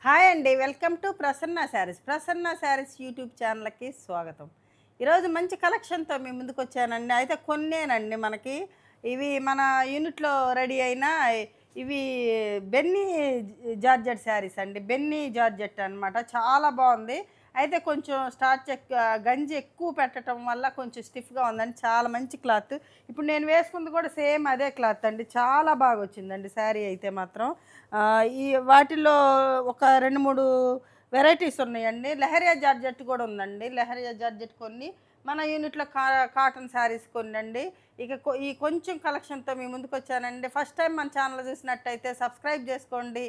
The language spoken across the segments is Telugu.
హాయ్ అండి. Welcome to Prasanna saris. Prasanna saris YouTube ఛానల్‌కి స్వాగతం. ఈరోజు మంచి కలెక్షన్‌తో మీ ముందుకొచ్చానండి. అయితే కొన్నేనండి మనకి. ఇవి మన యూనిట్‌లో రెడీ అయిన ఇవి బెన్నీ జార్జెట్ శారీస్ అండి. బెన్నీ జార్జెట్ అనమాట. చాలా బావుంది. అయితే కొంచెం గంజి ఎక్కువ పెట్టటం వల్ల కొంచెం స్టిఫ్‌గా ఉందండి. చాలా మంచి క్లాత్. ఇప్పుడు నేను వేసుకుంది కూడా సేమ్ అదే క్లాత్ అండి. చాలా బాగొచ్చిందండి శారీ అయితే మాత్రం. ఈ వాటిల్లో ఒక 2, 3 వెరైటీస్ ఉన్నాయండి. లెహరియా జార్జెట్ కూడా ఉందండి. లెహరియా జార్జెట్ కొన్ని, మన యూనిట్‌లో కాటన్ శారీస్ కొన్నండి. ఇక ఈ కొంచెం కలెక్షన్‌తో మీ ముందుకొచ్చానండి. ఫస్ట్ టైం మన ఛానల్ చూసినట్టయితే సబ్స్క్రైబ్ చేసుకోండి.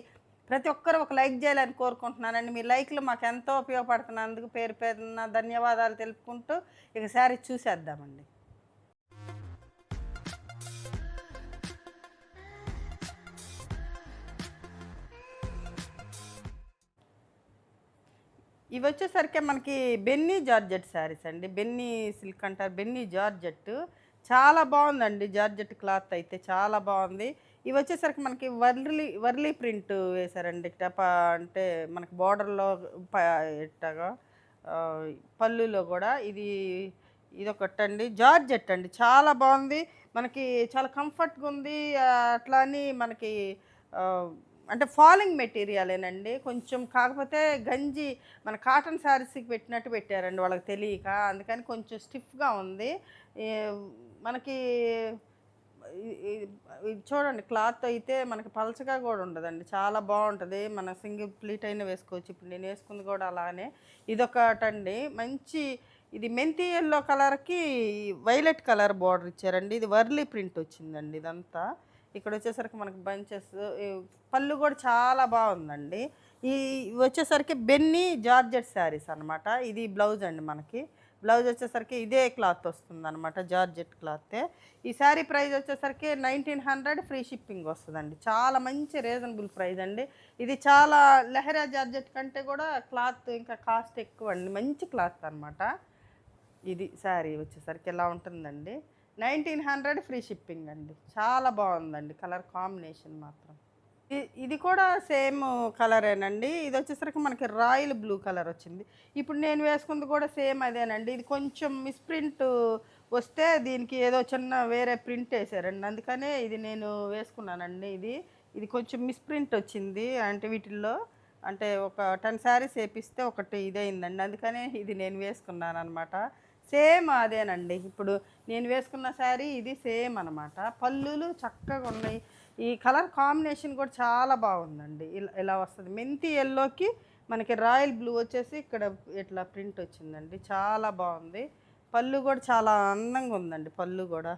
ప్రతి ఒక్కరు ఒక లైక్ చేయాలని కోరుకుంటున్నానండి. మీ లైక్‌లు మాకెంతో ఉపయోగపడుతున్నందుకు పేరు పేరున ధన్యవాదాలు తెలుపుకుంటూ ఇక శారీ చూసేద్దామండి. ఇవొచ్చేసరికి మనకి బెన్నీ జార్జెట్ శారీస్ అండి. బెన్నీ సిల్క్ అంటారు. Benny georgette. చాలా బావుందండి. జార్జెట్ క్లాత్ అయితే చాలా బావుంది. ఇవొచ్చేసరికి మనకి వర్లీ ప్రింట్ వేశారండి. అంటే మనకి బోర్డర్‌లో ప ఇట్టగా ఆహ్, పళ్ళులో గూడా ఇదొకటండి. జార్జెట్ అండి. చాలా బావుంది. మనకి చాలా కంఫర్ట్‌గుంది. అట్లా అని మనకి ఆహ్, అంటే ఫాలింగ్ మెటీరియలేనండి. కొంచెం కాకపోతే గంజి మన కాటన్ శారీస్‌కి పెట్టినట్టు పెట్టారండి వాళ్ళకి తెలియక. అందుకని కొంచెం స్టిఫ్‌గా ఉంది. ఈ మనకి ఇ ఇ ఇది చూడండి, క్లాత్ అయితే మనకి పలచగా గూడా ఉండదండి. చాలా బావుంటది. మన సింగిల్ ప్లీట్ అయినా వేసుకోవచ్చు. ఇప్పుడు నేను వేసుకుంది గూడా అలానే. ఇదొకటండి. ఇది మెంతి యెల్లో కలర్‌కి వైలెట్ కలర్ బోర్డర్ ఇచ్చారండి. ఇది వర్లీ ప్రింట్ వచ్చిందండి ఇదంతా. ఇక్కడొచ్చేసరికి మనకి బంచెస్ ఈ పళ్ళు గూడా చాలా బావుందండి. ఈ ఇవొచ్చేసరికి బెన్నీ జార్జెట్ శారీస్ అనమాట. ఇది బ్లౌజ్ అండి మనకి. బ్లౌజ్ వచ్చేసరికి ఇదే క్లాత్ వస్తుందనమాట. జార్జెట్ క్లాతే. ఈ శారీ ప్రైస్ వచ్చేసరికి 1900 ఫ్రీ షిప్పింగ్ వస్తదండి. చాలా మంచి రీజనబుల్ ప్రైస్ అండి. ఇది చాలా లెహరియా జార్జెట్ కంటే కూడా క్లాత్ ఇంకా కాస్ట్ ఎక్కువండి. మంచి క్లాత్ అనమాట. ఇది శారీ వచ్చేసరికి ఇలా ఉంటుందండి. 1900 ఫ్రీ షిప్పింగ్ అండి. చాలా బావుందండి కలర్ కాంబినేషన్ మాత్రం. ఇది కూడా సేమ్ కలరేనండి. ఇదొచ్చేసరికి మనకి రాయల్ బ్లూ కలర్ వచ్చింది. ఇప్పుడు నేను వేసుకుంది కూడా సేమ్ అదేనండి. ఇది కొంచెం మిస్‌ప్రింట్ వస్తే దీనికి ఏదో చిన్న వేరే ప్రింట్ ఏసారండి. అందుకనే ఇది నేను వేసుకున్నానండి ఇది. ఇది కొంచెం మిస్‌ప్రింట్ వచ్చింది. అంటే వీటిల్లో అంటే ఒక 10 శారీస్ ఏపిస్తే ఒకటి ఇదయిందండి. అందుకనే ఇది నేను వేసుకున్నాననమాట. సేమ్ అదేనండి. ఇప్పుడు నేను వేసుకున్న శారీ ఇది సేమ్ అనమాట. పల్లులు చక్కగున్నాయి. ఈ కలర్ కాంబినేషన్ కూడా చాలా బాగుందండి. ఇలా వస్తది. మెంతి యెల్లోకి మనకి రాయల్ బ్లూ వచ్చేసి ఇక్కడ ఇట్లా ప్రింట్ వచ్చిందండి. చాలా బాగుంది. పళ్ళు కూడా చాలా అందంగా ఉందండి. పళ్ళు కూడా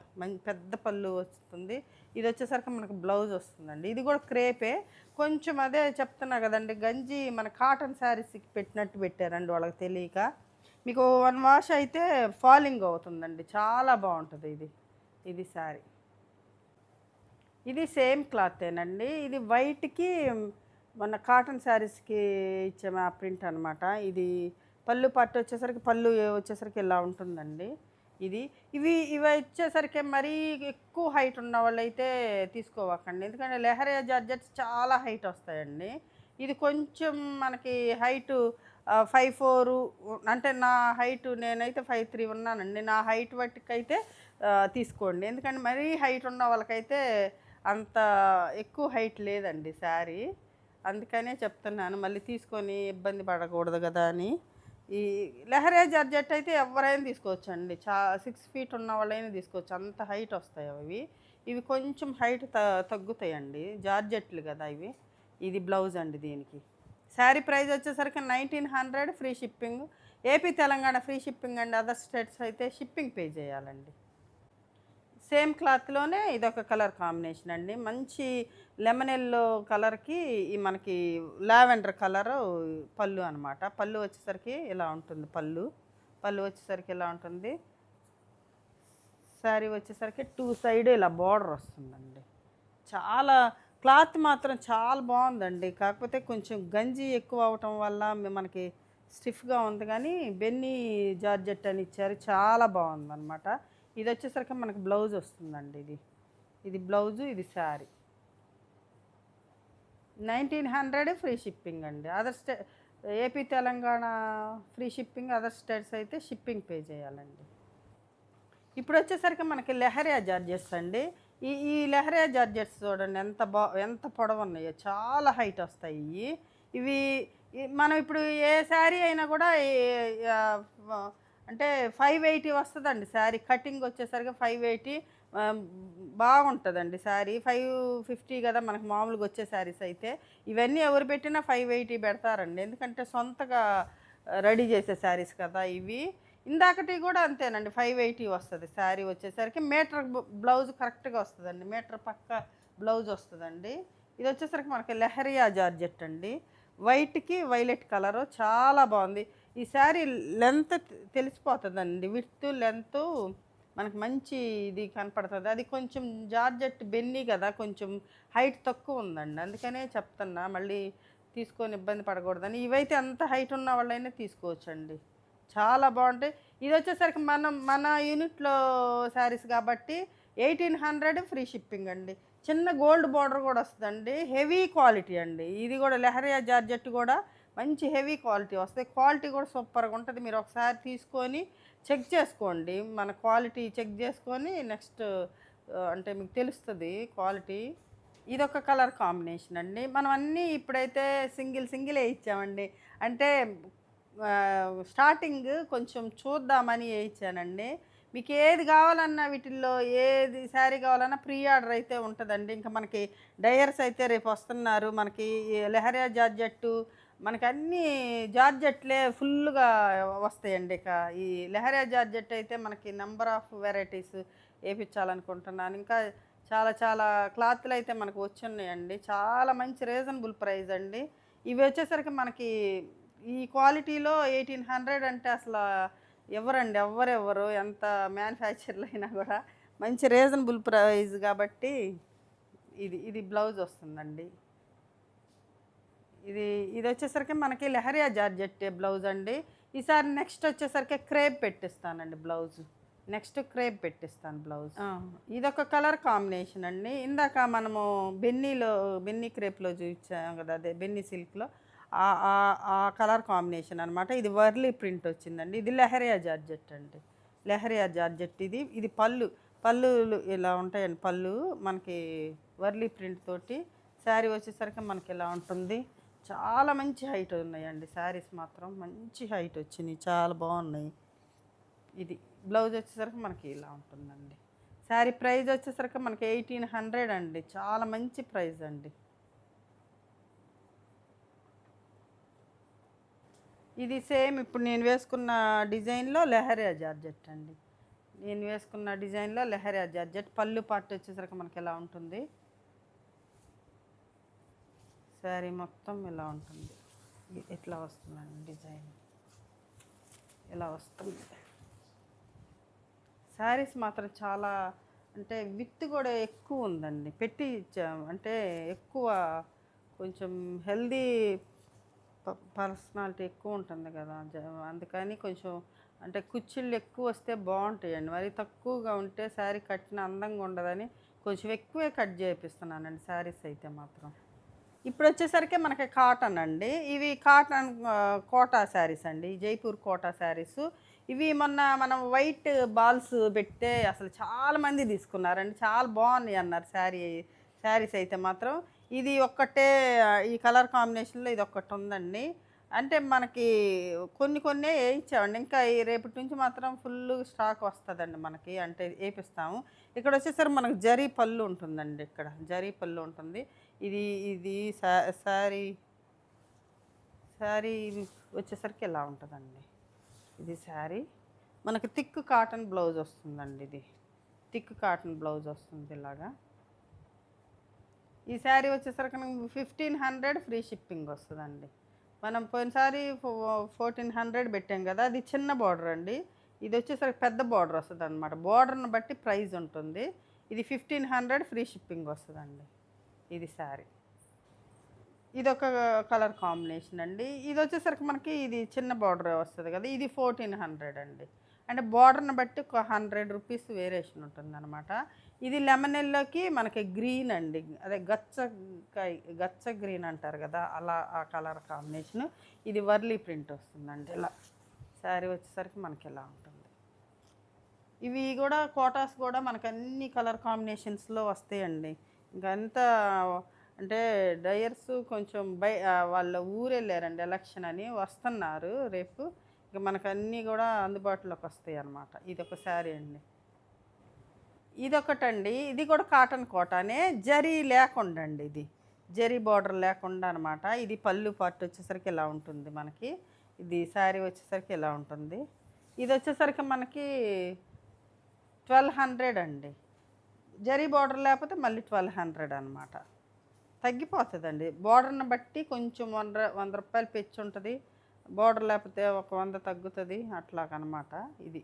పెద్ద పళ్ళు వస్తుంది. ఇది వచ్చేసరికి మనకు బ్లౌజ్ వస్తుందండి. ఇది కూడా క్రేపే. కొంచెం అదే చెప్తున్నా కదండి, గంజి మన కాటన్ శారీస్కి పెట్టినట్టు పెట్టారండి వాళ్ళకి తెలియక. మీకు 1 వాష్ అయితే ఫాలింగ్ అవుతుందండి. చాలా బాగుంటుంది ఇది. ఇది శారీ. ఇది సేమ్ క్లాతేనండి. ఇది వైట్‌కి మన కాటన్ శారీస్‌కి ఇచ్చే ప్రింట్ అనమాట. ఇది పళ్ళు పట్టు వచ్చేసరికి వచ్చేసరికి ఇలా ఉంటుందండి. ఇది. ఇవి వచ్చేసరికి మరీ ఎక్కువ హైట్ ఉన్న వాళ్ళైతే తీసుకోవకండి. ఎందుకంటే లెహరియా జార్జెట్స్ చాలా హైట్ వస్తాయండి. ఇది కొంచెం మనకి హైటు 5'4", అంటే నా హైటు నేనైతే 5'3" ఉన్నానండి. నా హైట్ బట్టికైతే తీసుకోండి. ఎందుకంటే మరీ హైట్ ఉన్న వాళ్ళకైతే అంత ఎక్కువ హైట్ లేదండి శారీ. అందుకనే చెప్తున్నాను. మళ్ళీ తీసుకొని ఇబ్బంది పడకూడదు గదా అని. ఈ లెహరియా జార్జెట్ అయితే ఎవ్వరైనా తీసుకోవచ్చండి. 6 ఫీట్ ఉన్న వాళ్ళైనా తీసుకోవచ్చు. అంత హైట్ వస్తాయి అవి. ఇవి కొంచెం హైట్ తగ్గుతాయండి. జార్జెట్లు గదా ఇవి. ఇది బ్లౌజ్ అండి దీనికి. శారీ ప్రైస్ వచ్చేసరికి 1900 free shipping. AP, Telangana free shipping అండి. అదర్ స్టేట్స్ అయితే షిప్పింగ్ పే చేయాలండి. సేమ్ క్లాత్‌లోనే ఇదొక కలర్ కాంబినేషన్ అండి. మంచి లెమన్ యెల్లో కలర్‌కి ఈ మనకి లావెండర్ కలరు పళ్ళు అనమాట. పళ్ళు వచ్చేసరికి ఇలా ఉంటుంది పళ్ళు. పళ్ళు వచ్చేసరికి ఇలా ఉంటుంది. శారీ వచ్చేసరికి 2 సైడ్ ఇలా బోర్డర్ వస్తుందండి. చాలా క్లాత్ మాత్రం చాలా బావుందండి. కాకపోతే కొంచెం గంజి ఎక్కువ అవ్వటం వల్ల మనకి స్టిఫ్‌గా ఉంది గానీ, బెన్నీ జార్జెట్ అని ఇచ్చారు. చాలా బావుందనమాట. ఇదొచ్చేసరికి మనకి బ్లౌజ్ వస్తుందండి ఇది. ఇది బ్లౌజు, ఇది శారీ. 1900 ఫ్రీ షిప్పింగ్ అండి. AP, Telangana free shipping, other states అయితే షిప్పింగ్ పే చేయాలండి. ఇప్పుడు వచ్చేసరికి మనకి లెహరియా జార్జెట్స్ అండి. ఈ ఈ లెహరియా జార్జెట్స్ చూడండి ఎంత పొడవు ఉన్నాయో, చాలా హైట్ వస్తాయి ఇవి. ఇవి మనం ఇప్పుడు ఏ శారీ అయినా కూడా అంటే 580 వస్తుందండి శారీ. కటింగ్ వచ్చేసరికి 580 బాగుంటుందండి శారీ. 550 కదా మనకు మామూలుగా వచ్చే శారీస్ అయితే. ఇవన్నీ ఎవరు పెట్టినా 580 పెడతారండి, ఎందుకంటే సొంతగా రెడీ చేసే శారీస్ కదా ఇవి. ఇందాకటి కూడా అంతేనండి, 580 వస్తుంది శారీ వచ్చేసరికి. మీటర్ బ్లౌజ్ కరెక్ట్గా వస్తుందండి, మీటర్ పక్క బ్లౌజ్ వస్తుందండి. ఇది వచ్చేసరికి మనకి లెహరియా జార్జెట్ అండి. వైట్కి వైలెట్ కలరు చాలా బాగుంది. ఈ శారీ లెంత్ తెలిసిపోతుందండి, విడ్త్ లెంత్ మనకి మంచి ఇది కనపడుతుంది. అది కొంచెం జార్జెట్ బెన్నీ కదా, కొంచెం హైట్ తక్కువ ఉందండి, అందుకనే చెప్తున్నా, మళ్ళీ తీసుకొని ఇబ్బంది పడకూడదని. ఇవైతే అంత హైట్ ఉన్న వాళ్ళైనా తీసుకోవచ్చండి, చాలా బాగుంటాయి. ఇది వచ్చేసరికి మన యూనిట్లో శారీస్ కాబట్టి 1800 ఫ్రీ షిప్పింగ్ అండి. చిన్న గోల్డ్ బార్డర్ కూడా వస్తుందండి, హెవీ క్వాలిటీ అండి. ఇది కూడా లెహరియా జార్జెట్ కూడా మంచి హెవీ క్వాలిటీ వస్తాయి. క్వాలిటీ కూడా సూపర్గా ఉంటుంది. మీరు ఒకసారి తీసుకొని చెక్ చేసుకోండి, మన క్వాలిటీ చెక్ చేసుకొని నెక్స్ట్ అంటే మీకు తెలుస్తుంది క్వాలిటీ. ఇదొక కలర్ కాంబినేషన్ అండి. మనం అన్నీ ఇప్పుడైతే సింగిల్ వేయించామండి, అంటే స్టార్టింగ్ కొంచెం చూద్దామని వేయించానండి. మీకు ఏది కావాలన్నా వీటిల్లో ఏది శారీ కావాలన్నా ప్రీ ఆర్డర్ అయితే ఉంటుందండి. ఇంకా మనకి డయర్స్ అయితే రేపు వస్తున్నారు, మనకి లెహరియా జార్జెట్టు, మనకి అన్నీ జార్జెట్లే ఫుల్గా వస్తాయండి. ఇక ఈ లెహరియా జార్జెట్ అయితే మనకి నెంబర్ ఆఫ్ వెరైటీస్ వేయించాలనుకుంటున్నాను. ఇంకా చాలా చాలా క్లాత్లు అయితే మనకు వచ్చున్నాయండి, చాలా మంచి రీజనబుల్ ప్రైస్ అండి. ఇవి వచ్చేసరికి మనకి ఈ క్వాలిటీలో 1800 అంటే అసలు ఎవ్వరు ఎంత మ్యానుఫ్యాక్చర్లు అయినా కూడా మంచి రీజనబుల్ ప్రైస్ కాబట్టి. ఇది బ్లౌజ్ వస్తుందండి. ఇది వచ్చేసరికి మనకి లెహరియా జార్జెట్ బ్లౌజ్ అండి. ఈసారి నెక్స్ట్ వచ్చేసరికి క్రేప్ పెట్టిస్తానండి బ్లౌజ్. నెక్స్ట్ క్రేప్ పెట్టిస్తాను బ్లౌజ్. ఇదొక కలర్ కాంబినేషన్ అండి. ఇందాక మనము బెన్నీ క్రేప్లో చూపించాం కదా, అదే బెన్నీ సిల్క్లో ఆ కలర్ కాంబినేషన్ అనమాట. ఇది వర్లీ ప్రింట్ వచ్చిందండి. ఇది లెహరియా జార్జెట్ అండి, లెహరియా జార్జెట్. ఇది పళ్ళు ఇలా ఉంటాయండి. పళ్ళు మనకి వర్లీ ప్రింట్ తోటి శారీ వచ్చేసరికి మనకి ఇలా ఉంటుంది. చాలా మంచి హైట్ ఉన్నాయండి శారీస్, మాత్రం మంచి హైట్ వచ్చినాయి, చాలా బాగున్నాయి. ఇది బ్లౌజ్ వచ్చేసరికి మనకి ఇలా ఉంటుందండి. శారీ ప్రైస్ వచ్చేసరికి మనకి 1800 అండి, చాలా మంచి ప్రైస్ అండి. ఇది సేమ్ ఇప్పుడు నేను వేసుకున్న డిజైన్లో లెహరియా జార్జెట్ అండి. నేను వేసుకున్న డిజైన్లో లెహరియా జార్జెట్. పళ్ళు పార్ట్ వచ్చేసరికి మనకి ఎలా ఉంటుంది, శారీ మొత్తం ఇలా ఉంటుంది. ఎట్లా వస్తుందండి డిజైన్, ఇలా వస్తుంది. శారీస్ మాత్రం చాలా, అంటే విత్ కూడా ఎక్కువ ఉందండి, పెట్టి అంటే ఎక్కువ కొంచెం హెల్దీ పర్సనాలిటీ ఎక్కువ ఉంటుంది కదా, అందుకని కొంచెం అంటే కుచ్చిళ్ళు ఎక్కువ వస్తే బాగుంటాయండి. మరి తక్కువగా ఉంటే శారీ కట్టిన అందంగా ఉండదని కొంచెం ఎక్కువే కట్ చేపిస్తున్నానండి శారీస్ అయితే మాత్రం. ఇప్పుడు వచ్చేసరికి మనకి కాటన్ అండి. ఇవి కాటన్ కోటా శారీస్ అండి, జైపూర్ కోటా శారీస్. ఇవి మొన్న మనం వైట్ బాల్స్ పెడితే అసలు చాలామంది తీసుకున్నారండి, చాలా బాగున్నాయి అన్నారు శారీస్ అయితే మాత్రం. ఇది ఒక్కటే ఈ కలర్ కాంబినేషన్లో ఇది ఒక్కటి ఉందండి. అంటే మనకి కొన్ని వేయించామండి, ఇంకా ఈ రేపటి నుంచి మాత్రం ఫుల్ స్టాక్ వస్తుందండి మనకి, అంటే వేపిస్తాము. ఇక్కడ వచ్చేసరికి మనకు జరీ పళ్ళు ఉంటుందండి, ఇక్కడ జరీ పళ్ళు ఉంటుంది. ఇది శారీ వచ్చేసరికి ఇలా ఉంటుందండి. ఇది శారీ మనకి థిక్ కాటన్ బ్లౌజ్ వస్తుందండి, ఇది థిక్ కాటన్ బ్లౌజ్ వస్తుంది ఇలాగా. ఈ శారీ వచ్చేసరికి 1500 ఫ్రీ షిప్పింగ్ వస్తుందండి. మనం పోయినసారి 1400 పెట్టాం కదా, అది చిన్న బార్డర్ అండి. ఇది వచ్చేసరికి పెద్ద బార్డర్ వస్తుంది అనమాట, బార్డర్ని బట్టి ప్రైస్ ఉంటుంది. ఇది 1500 ఫ్రీ షిప్పింగ్ వస్తుందండి. ఇది శారీ, ఇదొక కలర్ కాంబినేషన్ అండి. ఇది వచ్చేసరికి మనకి ఇది చిన్న బార్డర్ వస్తుంది కదా, ఇది 1400 అండి. అంటే బార్డర్ని బట్టి ఒక 100 రూపీస్ వేరియేషన్ ఉంటుందన్నమాట. ఇది లెమన్ ఎల్లోకి మనకి గ్రీన్ అండి, అదే గచ్చ గ్రీన్ అంటారు కదా, అలా ఆ కలర్ కాంబినేషను. ఇది వర్లీ ప్రింట్ వస్తుందండి. ఇలా శారీ వచ్చేసరికి మనకి ఇలా ఉంటుంది. ఇవి కూడా కోటాస్ కూడా మనకు అన్ని కలర్ కాంబినేషన్స్లో వస్తాయండి. ఇంకంతా అంటే డయర్స్ కొంచెం వాళ్ళ ఊరు వెళ్ళారండి ఎలక్షన్ అని, వస్తున్నారు రేపు. ఇక మనకు అన్నీ కూడా అందుబాటులోకి వస్తాయి అన్నమాట. ఇది ఒక శారీ అండి. ఇదొకటండి, ఇది కూడా కాటన్ కోటానే, జరీ లేకుండా అండి, ఇది జరీ బార్డర్ లేకుండా అనమాట. ఇది పళ్ళు పార్ట్ వచ్చేసరికి ఇలా ఉంటుంది మనకి. ఇది శారీ వచ్చేసరికి ఇలా ఉంటుంది. ఇది వచ్చేసరికి మనకి 1200 అండి. జరీ బార్డర్ లేకపోతే మళ్ళీ 1200 అనమాట. తగ్గిపోతుందండి బార్డర్ని బట్టి, కొంచెం 100 రూపాయలు పెంచి ఉంటుంది. బార్డర్ లేకపోతే ఒక 100 తగ్గుతుంది, అట్లాగనమాట. ఇది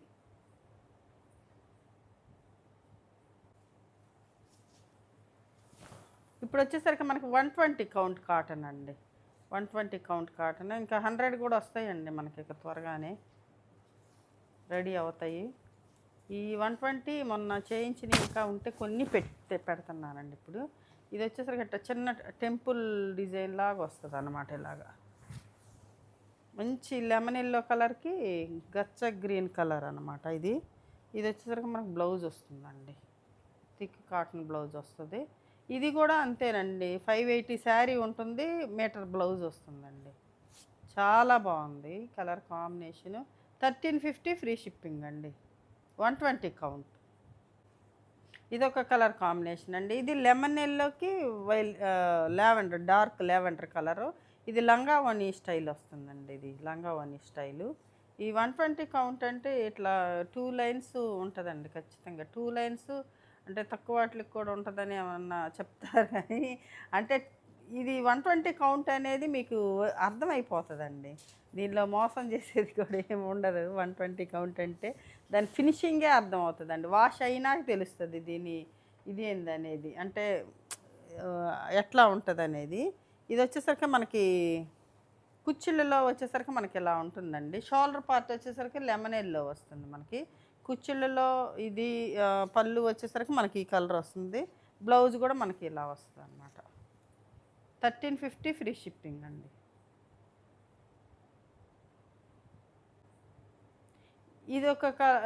ఇప్పుడు వచ్చేసరికి మనకి 120 కౌంట్ కాటన్ అండి. 120 కౌంట్ కాటన్, ఇంకా 100 కూడా వస్తాయండి మనకి, ఇక త్వరగానే రెడీ అవుతాయి. ఈ 120 మొన్న చేయించిన ఇంకా ఉంటే కొన్ని పెడుతున్నానండి ఇప్పుడు. ఇది వచ్చేసరికి అట్లా చిన్న టెంపుల్ డిజైన్ లాగా వస్తుంది అన్నమాట. ఇలాగా మంచి లెమన్ ఎల్లో కలర్కి గచ్చ గ్రీన్ కలర్ అనమాట. ఇది వచ్చేసరికి మనకు బ్లౌజ్ వస్తుందండి, థిక్ కాటన్ బ్లౌజ్ వస్తుంది. ఇది కూడా అంతేనండి, 580 శారీ ఉంటుంది, మీటర్ బ్లౌజ్ వస్తుందండి. చాలా బాగుంది కలర్ కాంబినేషను. 1350 ఫ్రీ షిప్పింగ్ అండి. 120 కౌంట్. ఇదొక కలర్ కాంబినేషన్ అండి. ఇది లెమన్ ఎల్లోకి లావెండర్, డార్క్ లావెండర్ కలరు. ఇది లంగా వనీ స్టైల్ వస్తుందండి. ఇది లంగా వనీ స్టైలు. ఈ 120 కౌంట్ అంటే ఇట్లా 2 లైన్స్ ఉంటుందండి ఖచ్చితంగా. 2 లైన్స్ అంటే తక్కువ వాటికి కూడా ఉంటుందని ఏమన్నా చెప్తారు కానీ, అంటే ఇది 120 కౌంట్ అనేది మీకు అర్థమైపోతుందండి. దీనిలో మోసం చేసేది కూడా ఏమి ఉండదు. 120 కౌంట్ అంటే దాని ఫినిషింగే అర్థమవుతుందండి. వాష్ అయినాక తెలుస్తుంది ఇది ఏందనేది, అంటే ఎట్లా ఉంటుంది అనేది. ఇది వచ్చేసరికి మనకి కుచ్చిళ్ళలో వచ్చేసరికి మనకి ఇలా ఉంటుందండి. షోల్డర్ పార్ట్ వచ్చేసరికి లెమన్ ఎల్లో వస్తుంది మనకి. కుచ్చిళ్ళలో ఇది పళ్ళు వచ్చేసరికి మనకి ఈ కలర్ వస్తుంది. బ్లౌజ్ కూడా మనకి ఇలా వస్తుంది అన్నమాట. 1350 ఫ్రీ షిప్పింగ్ అండి.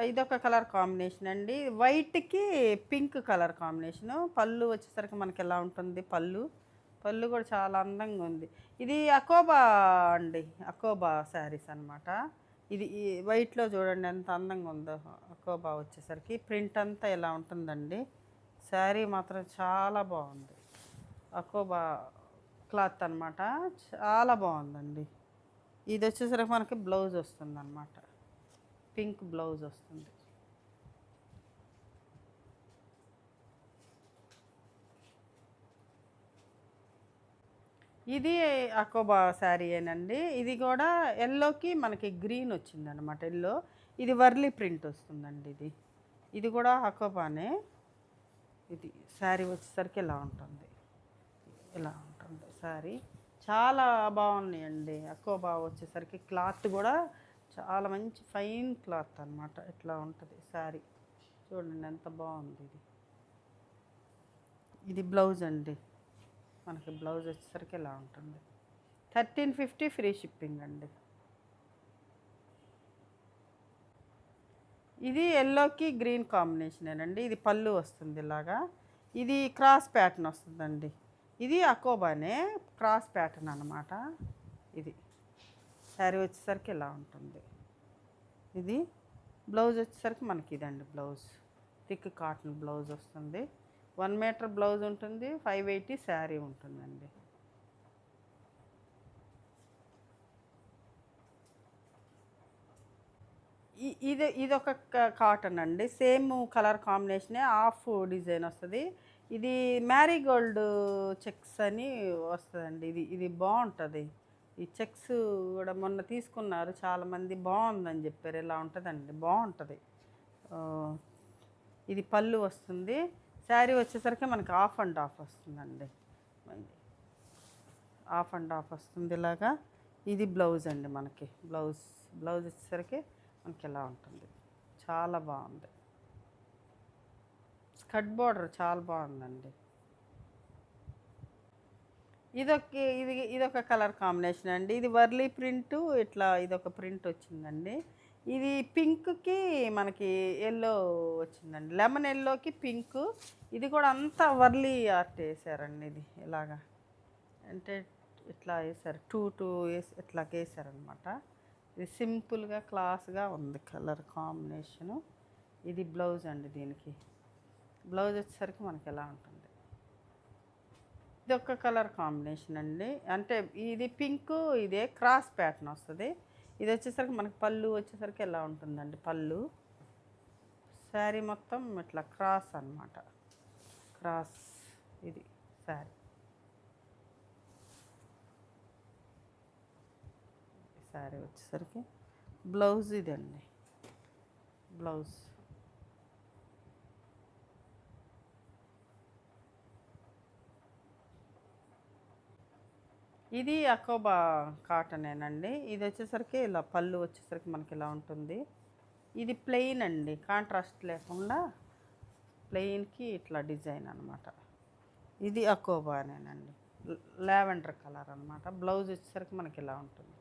ఇదొక కలర్ కాంబినేషన్ అండి. వైట్కి పింక్ కలర్ కాంబినేషను. పళ్ళు వచ్చేసరికి మనకి ఎలా ఉంటుంది, పళ్ళు కూడా చాలా అందంగా ఉంది. ఇది అకోబా అండి, అకోబా శారీస్ అనమాట. ఇది ఈ వైట్లో చూడండి ఎంత అందంగా ఉందో. అకోబా వచ్చేసరికి ప్రింట్ అంతా ఇలా ఉంటుందండి. శారీ మాత్రం చాలా బాగుంది. అకోబా క్లాత్ అనమాట, చాలా బాగుందండి. ఇది వచ్చేసరికి మనకి బ్లౌజ్ వస్తుంది అనమాట, పింక్ బ్లౌజ్ వస్తుంది. ఇది అకోబా శారీ ఏనండి. ఇది కూడా ఎల్లోకి మనకి గ్రీన్ వచ్చిందనమాట, ఎల్లో. ఇది వర్లీ ప్రింట్ వస్తుందండి. ఇది కూడా అకోబానే. ఇది శారీ వచ్చేసరికి ఇలా ఉంటుంది, ఇలా ఉంటుంది శారీ. చాలా బాగున్నాయండి. అకోబా వచ్చేసరికి క్లాత్ కూడా చాలా మంచి ఫైన్ క్లాత్ అనమాట. ఇట్లా ఉంటుంది శారీ, చూడండి ఎంత బాగుంది. ఇది బ్లౌజ్ అండి, మనకి బ్లౌజ్ వచ్చేసరికి ఇలా ఉంటుంది. 1350 ఫ్రీ షిప్పింగ్ అండి. ఇది ఎల్లోకి గ్రీన్ కాంబినేషనేనండి. ఇది పళ్ళు వస్తుంది ఇలాగా. ఇది క్రాస్ ప్యాటర్న్ వస్తుందండి. ఇది అకోబానే, క్రాస్ ప్యాటర్న్ అనమాట. ఇది శారీ వచ్చేసరికి ఇలా ఉంటుంది. ఇది బ్లౌజ్ వచ్చేసరికి మనకి ఇదండి బ్లౌజ్, థిక్ కాటన్ బ్లౌజ్ వస్తుంది. 1 మీటర్ బ్లౌజ్ ఉంటుంది, 580 శారీ ఉంటుందండి. ఇదొక కాటన్ అండి, సేమ్ కలర్ కాంబినేషనే, హాఫ్ డిజైన్ వస్తుంది. ఇది మ్యారీగోల్డ్ చెక్స్ అని వస్తుందండి. ఇది బాగుంటుంది. ఈ చెక్స్ కూడా మొన్న తీసుకున్నారు చాలామంది, బాగుందని చెప్పారు. ఇలా ఉంటుందండి, బాగుంటుంది. ఇది పళ్ళు వస్తుంది. శారీ వచ్చేసరికి మనకి హాఫ్ అండ్ హాఫ్ వస్తుందండి, హాఫ్ అండ్ హాఫ్ వస్తుంది ఇలాగా. ఇది బ్లౌజ్ అండి మనకి, బ్లౌజ్ వచ్చేసరికి మనకి ఇలా ఉంటుంది. చాలా బాగుంది. స్కర్ట్ బార్డర్ చాలా బాగుందండి. ఇదొక కలర్ కాంబినేషన్ అండి. ఇది వర్లీ ప్రింటు ఇట్లా ఇదొక ప్రింట్ వచ్చిందండి. ఇది పింక్‌కి మనకి యెల్లో వచ్చిందండి. లెమన్ యెల్లోకి పింకు. ఇది కూడా అంతా వర్లీ ఆర్ట్ ఏసారండి ఇది ఇలాగా. అంటే ఇట్లా ఏసారు. 2 ఇట్లాగేసారనమాట. ఇది సింపుల్‌గా క్లాస్‌గా ఉంది కలర్ కాంబినేషను. ఇది బ్లౌజ్ అండి దీనికి. బ్లౌజ్ వచ్చేసరికి మనకి ఎలా ఉంటుంది. ఇదొక కలర్ కాంబినేషన్ అండి. అంటే ఇది పింకు ఇదే క్రాస్ ప్యాటర్న్ వస్తది. ఇది వచ్చేసరికి మనకి పళ్ళు వచ్చేసరికి ఎలా ఉంటుందండి పళ్ళు. శారీ మొత్తం ఇట్లా క్రాస్ అనమాట. క్రాస్ ఇది శారీ. శారీ వచ్చేసరికి బ్లౌజ్ ఇదండి. బ్లౌజ్ ఇది అకోబా కాటనేనండి. ఇది వచ్చేసరికి ఇలా పళ్ళు వచ్చేసరికి మనకి ఇలా ఉంటుంది. ఇది ప్లెయిన్ అండి, కాంట్రాస్ట్ లేకుండా ప్లెయిన్కి ఇట్లా డిజైన్ అనమాట. ఇది అకోబానేనండి. లావెండర్ కలర్ అనమాట. బ్లౌజ్ వచ్చేసరికి మనకి ఇలా ఉంటుంది.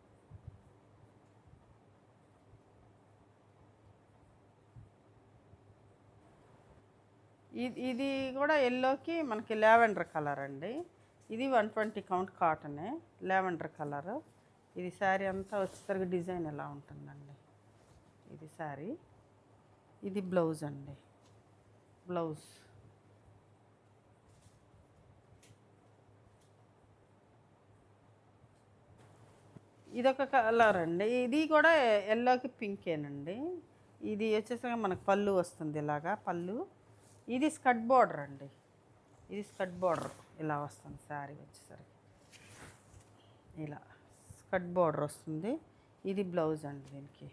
ఇది కూడా ఎల్లోకి మనకి లావెండర్ కలర్ అండి. ఇది 120 కౌంట్ కాటనే, లావెండర్ కలరు. ఇది శారీ అంతా వచ్చేసరికి డిజైన్ ఎలా ఉంటుందండి. ఇది శారీ, ఇది బ్లౌజ్ అండి. బ్లౌజ్ ఇదొక కలర్ అండి. ఇది కూడా ఎల్లోకి పింకేనండి. ఇది వచ్చేసరికి మనకు పళ్ళు వస్తుంది ఇలాగా పళ్ళు. ఇది స్కర్ట్ బార్డర్ అండి. ఇది స్కర్ట్ బార్డర్ ఇలా వస్తుంది. శారీ వచ్చేసరికి ఇలా స్కర్ట్ బార్డర్ వస్తుంది. ఇది బ్లౌజ్ అండి దీనికి.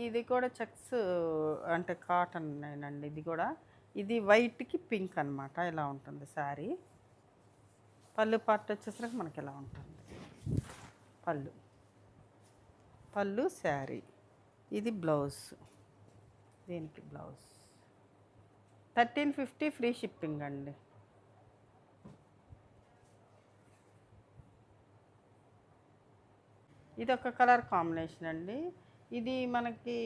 ఇది కూడా చెక్స్ అంటే కాటన్ అండి. ఇది కూడా ఇది వైట్కి పింక్ అనమాట. ఇలా ఉంటుంది శారీ. పళ్ళు పార్ట్ వచ్చేసరికి మనకి ఇలా ఉంటుంది. పళ్ళు శారీ. ఇది బ్లౌజ్. దీనికి బ్లౌజ్ 1350 ఫ్రీ షిప్పింగ్ అండి. ఇదొక కలర్ కాంబినేషన్ అండి. ఇది మనకి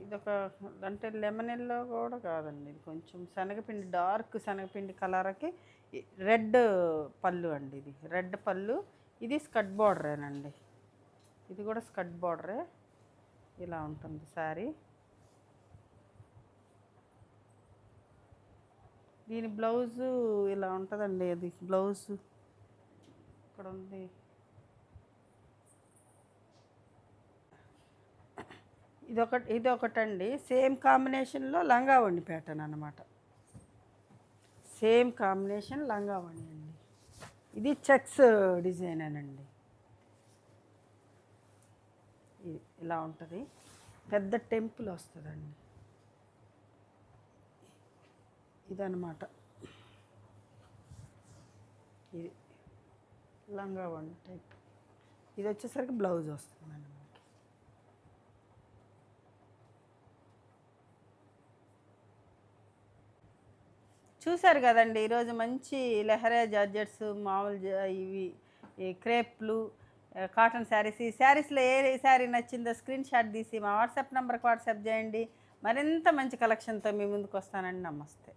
ఇదొక అంటే లెమన్ ఎల్లో కూడా కాదండి. ఇది కొంచెం శనగపిండి, డార్క్ శనగపిండి కలర్కి రెడ్ పళ్ళు అండి. ఇది రెడ్ పళ్ళు. ఇది స్కర్ట్ బార్డరేనండి. ఇది కూడా స్కర్ట్ బార్డరే. ఇలా ఉంటుంది శారీ. దీని బ్లౌజు ఇలా ఉంటుందండి. అది బ్లౌజు ఇక్కడ ఉంది. ఇదొకటండి. సేమ్ కాంబినేషన్లో లంగా ఓణి ప్యాటర్న్ అనమాట. సేమ్ కాంబినేషన్ లంగా ఓణి అండి. ఇది చెక్స్ డిజైనేనండి. ఇది ఇలా ఉంటుంది. పెద్ద టెంపుల్ వస్తుందండి. ఇదనమాట. ఇది లంగా ఓణి టైప్. ఇది వచ్చేసరికి బ్లౌజ్ వస్తుందండి. చూశారు కదండి. ఈరోజు మంచి లెహరియా జార్జెట్స్, మామూలు ఇవి ఈ క్రేప్లు, కాటన్ శారీస్. ఈ శారీస్లో ఏ శారీ నచ్చిందో స్క్రీన్ షాట్ తీసి మా వాట్సాప్ నెంబర్కి వాట్సాప్ చేయండి. మరింత మంచి కలెక్షన్తో మీ ముందుకు వస్తానండి. నమస్తే.